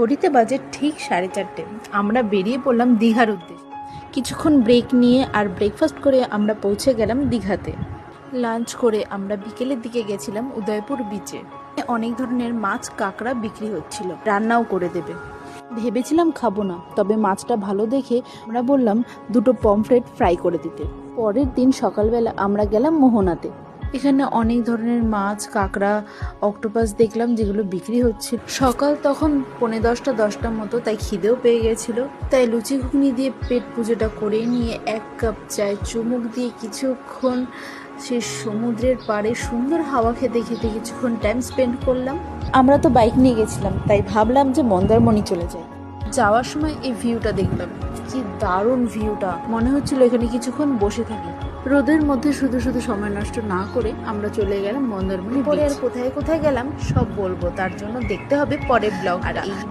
ঘড়িতে বাজে ঠিক 4:30। আমরা বেরিয়ে পড়লাম দীঘার উদ্দেশ্যে। কিছুক্ষণ ব্রেক নিয়ে আর ব্রেকফাস্ট করে আমরা পৌঁছে গেলাম দীঘাতে। লাঞ্চ করে আমরা বিকেলের দিকে গেছিলাম উদয়পুর বিচে। অনেক ধরনের মাছ কাঁকড়া বিক্রি হচ্ছিল, রান্নাও করে দেবে। ভেবেছিলাম খাবো না, তবে মাছটা ভালো দেখে আমরা বললাম দুটো পমফ্রেট ফ্রাই করে দিতে। পরের দিন সকালবেলা আমরা গেলাম মোহনাতে। এখানে অনেক ধরনের মাছ, কাঁকড়া, অক্টোপাস দেখলাম যেগুলো বিক্রি হচ্ছে। সকাল তখন 10:45 মতো, তাই খিদেও পেয়ে গেছিল। তাই লুচি ঘুগনি দিয়ে পেট পুজোটা করে নিয়ে 1 কাপ চায় চুমুক দিয়ে কিছুক্ষণ সে সমুদ্রের পাড়ে সুন্দর হাওয়া খেতে খেতে কিছুক্ষণ টাইম স্পেন্ড করলাম। আমরা তো বাইক নিয়ে গেছিলাম, তাই ভাবলাম যে মন্দারমণি চলে যাই। যাওয়ার সময় এই ভিউটা দেখলাম, কি দারুণ ভিউটা! মনে হচ্ছিল এখানে কিছুক্ষণ বসে থাকি। রোদের মধ্যে শুধু শুধু সময় নষ্ট না করে আমরা চলে গেলাম মন্দারমণি। পরে আর কোথায় কোথায় গেলাম সব বলবো, তার জন্য দেখতে হবে পরের ব্লগ। আর এই